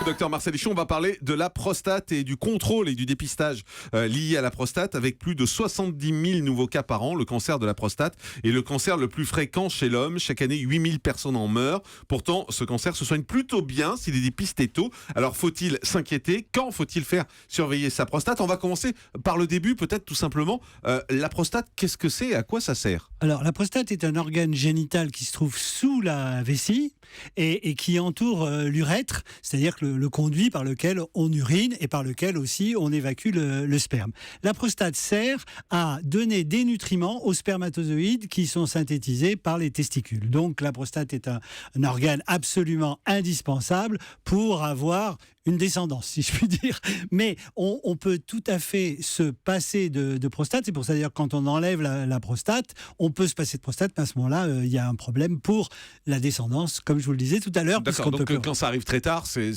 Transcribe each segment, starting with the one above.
Docteur Marcel Lichon, on va parler de la prostate et du contrôle et du dépistage lié à la prostate, avec plus de 70 000 nouveaux cas par an. Le cancer de la prostate est le cancer le plus fréquent chez l'homme. Chaque année, 8 000 personnes en meurent. Pourtant, ce cancer se soigne plutôt bien s'il est dépisté tôt. Alors, faut-il s'inquiéter? Quand faut-il faire surveiller sa prostate? On va commencer par le début, peut-être tout simplement. La prostate, qu'est-ce que c'est et à quoi ça sert? Alors, la prostate est un organe génital qui se trouve sous la vessie et qui entoure l'urètre, c'est-à-dire que le conduit par lequel on urine et par lequel aussi on évacue le sperme. La prostate sert à donner des nutriments aux spermatozoïdes qui sont synthétisés par les testicules. Donc, la prostate est un organe absolument indispensable pour avoir une descendance, si je puis dire. Mais on peut tout à fait se passer de prostate. C'est pour ça d'ailleurs que quand on enlève la prostate, on peut se passer de prostate, mais à ce moment-là, il y a un problème pour la descendance, comme je vous le disais tout à l'heure. D'accord, donc quand ça arrive très tard, c'est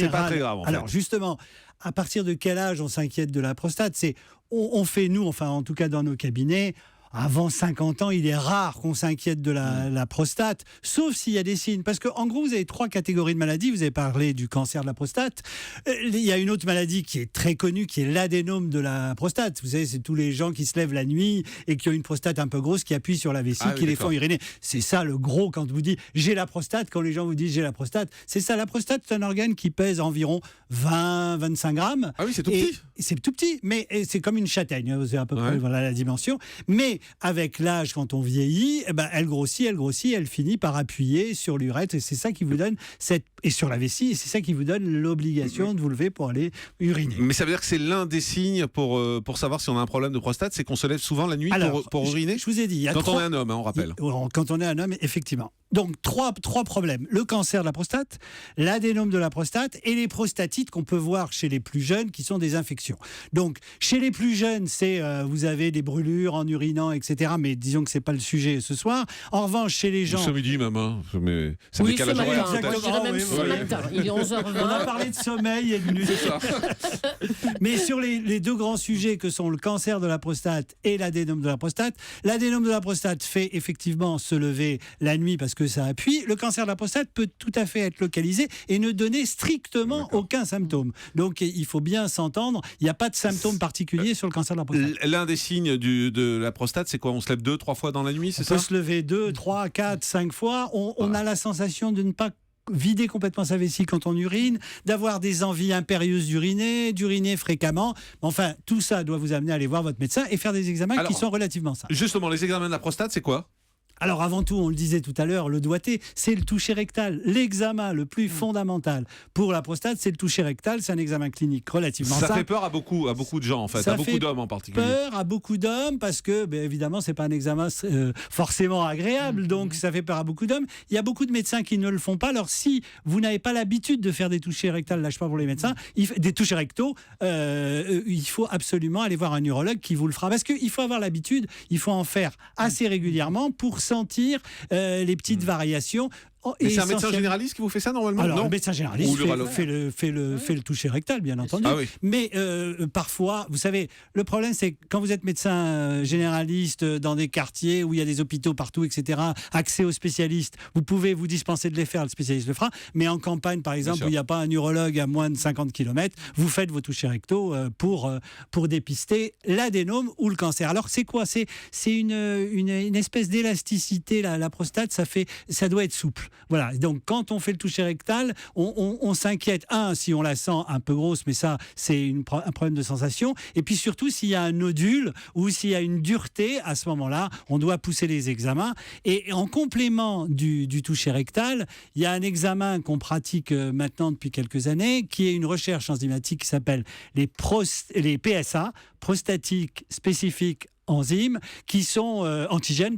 pas très grave. Alors justement, à partir de quel âge on s'inquiète de la prostate? On fait, nous, enfin en tout cas dans nos cabinets, avant 50 ans, il est rare qu'on s'inquiète de la prostate, sauf s'il y a des signes. Parce qu'en gros, vous avez 3 catégories de maladies. Vous avez parlé du cancer de la prostate. Il y a une autre maladie qui est très connue, qui est l'adénome de la prostate. Vous savez, c'est tous les gens qui se lèvent la nuit et qui ont une prostate un peu grosse, qui appuient sur la vessie, qui les font uriner. C'est ça le gros, quand vous dites « j'ai la prostate », quand les gens vous disent « j'ai la prostate », c'est ça. La prostate, c'est un organe qui pèse environ 20-25 grammes. Ah oui, c'est tout petit. C'est tout petit, mais c'est comme une châtaigne. C'est à peu près voilà, la dimension. Mais avec l'âge, quand on vieillit, elle grossit, elle finit par appuyer sur l'urètre, et c'est ça qui vous donne et sur la vessie, et c'est ça qui vous donne l'obligation de vous lever pour aller uriner. Mais ça veut dire que c'est l'un des signes pour savoir si on a un problème de prostate, c'est qu'on se lève souvent la nuit pour uriner. Je vous ai dit, quand on est un homme, on rappelle. Quand on est un homme, effectivement. Donc, trois problèmes. Le cancer de la prostate, l'adénome de la prostate et les prostatites qu'on peut voir chez les plus jeunes, qui sont des infections. Donc, chez les plus jeunes, vous avez des brûlures en urinant, etc. Mais disons que c'est pas le sujet ce soir. En revanche, chez les gens... Ce midi, maman. Mais c'est décalage horaire. Je dirais même ce matin. Il est 11h20. On a parlé de sommeil et de nuit. C'est ça. Mais sur les deux grands sujets que sont le cancer de la prostate et l'adénome de la prostate, l'adénome de la prostate fait effectivement se lever la nuit parce que ça appuie. Le cancer de la prostate peut tout à fait être localisé et ne donner strictement aucun symptôme. Donc il faut bien s'entendre, il n'y a pas de symptômes particuliers sur le cancer de la prostate. L'un des signes de la prostate, c'est quoi? On se lève 2-3 fois dans la nuit, c'est ça? On peut se lever 2, 3, 4, 5 fois. On a la sensation de ne pas vider complètement sa vessie quand on urine, d'avoir des envies impérieuses d'uriner fréquemment. Enfin, tout ça doit vous amener à aller voir votre médecin et faire des examens qui sont relativement simples. Justement, les examens de la prostate, c'est quoi? Alors avant tout, on le disait tout à l'heure, le doigté, c'est le toucher rectal. L'examen le plus fondamental pour la prostate, c'est le toucher rectal. C'est un examen clinique relativement simple. Ça fait peur à beaucoup de gens, en fait, à beaucoup d'hommes en particulier. Ça fait peur à beaucoup d'hommes parce que, évidemment, c'est pas un examen forcément agréable, donc ça fait peur à beaucoup d'hommes. Il y a beaucoup de médecins qui ne le font pas. Alors si vous n'avez pas l'habitude de faire des touchers rectales, là je parle pour les médecins, des touchers rectaux, il faut absolument aller voir un urologue qui vous le fera. Parce qu'il faut avoir l'habitude, il faut en faire assez régulièrement pour sentir les petites variations. Et c'est un médecin généraliste qui vous fait ça normalement? Alors, non, le médecin généraliste fait le toucher rectal, bien entendu. Ah oui. Mais parfois, vous savez, le problème, c'est que quand vous êtes médecin généraliste dans des quartiers où il y a des hôpitaux partout, etc., accès aux spécialistes, vous pouvez vous dispenser de les faire, le spécialiste le fera. Mais en campagne, par exemple, où il n'y a pas un urologue à moins de 50 km, vous faites vos touchés rectaux pour dépister l'adénome ou le cancer. Alors, c'est quoi? C'est une espèce d'élasticité, la prostate, ça doit être souple. Voilà, donc quand on fait le toucher rectal, on s'inquiète, si on la sent un peu grosse, mais ça, c'est un problème de sensation, et puis surtout, s'il y a un nodule ou s'il y a une dureté, à ce moment-là, on doit pousser les examens. Et en complément du toucher rectal, il y a un examen qu'on pratique maintenant depuis quelques années, qui est une recherche enzymatique qui s'appelle les PSA, prostatiques spécifiques enzymes, qui sont antigènes,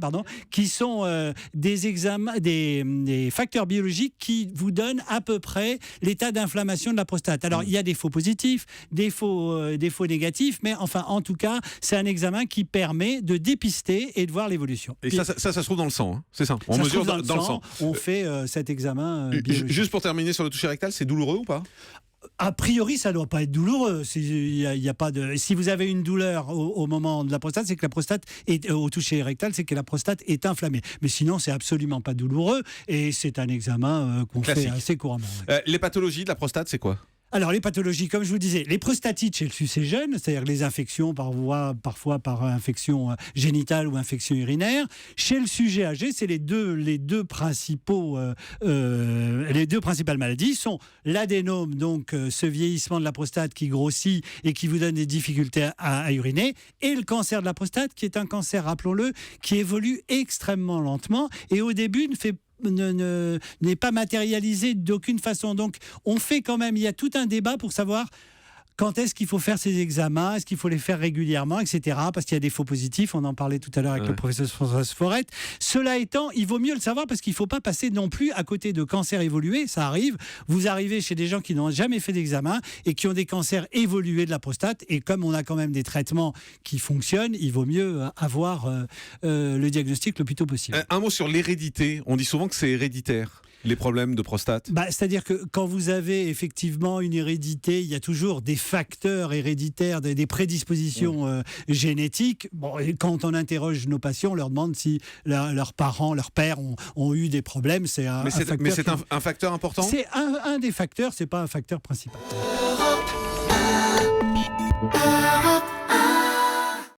qui sont des examens, des facteurs biologiques qui vous donnent à peu près l'état d'inflammation de la prostate. Alors il y a des faux positifs, des faux négatifs, mais enfin en tout cas c'est un examen qui permet de dépister et de voir l'évolution. Et ça se trouve dans le sang, hein, c'est ça? On ça mesure dans le sang. On fait cet examen biologique. Juste pour terminer sur le toucher rectal, c'est douloureux ou pas? A priori, ça ne doit pas être douloureux. Y a pas de... Si vous avez une douleur au moment de la prostate, c'est que la prostate est au toucher rectal, c'est que la prostate est inflammée. Mais sinon, c'est absolument pas douloureux et c'est un examen qu'on fait assez couramment. Les pathologies de la prostate, c'est quoi ? Alors, les pathologies, comme je vous disais, les prostatites chez le sucé jeune, c'est-à-dire les infections parfois par infection génitale ou infection urinaire. Chez le sujet âgé, c'est les deux principales maladies sont l'adénome, donc ce vieillissement de la prostate qui grossit et qui vous donne des difficultés à uriner, et le cancer de la prostate, qui est un cancer, rappelons-le, qui évolue extrêmement lentement et au début n'est pas matérialisé d'aucune façon. Donc, il y a tout un débat pour savoir quand est-ce qu'il faut faire ces examens, est-ce qu'il faut les faire régulièrement, etc. Parce qu'il y a des faux positifs, on en parlait tout à l'heure avec le professeur François Forette. Cela étant, il vaut mieux le savoir parce qu'il ne faut pas passer non plus à côté de cancers évolués, ça arrive. Vous arrivez chez des gens qui n'ont jamais fait d'examen et qui ont des cancers évolués de la prostate, et comme on a quand même des traitements qui fonctionnent, il vaut mieux avoir le diagnostic le plus tôt possible. Un mot sur l'hérédité, on dit souvent que c'est héréditaire. Les problèmes de prostate ? C'est-à-dire que quand vous avez effectivement une hérédité, il y a toujours des facteurs héréditaires, des prédispositions génétiques. Bon, et quand on interroge nos patients, on leur demande si leurs parents, leurs pères ont eu des problèmes. C'est un facteur important ? C'est un des facteurs, c'est pas un facteur principal.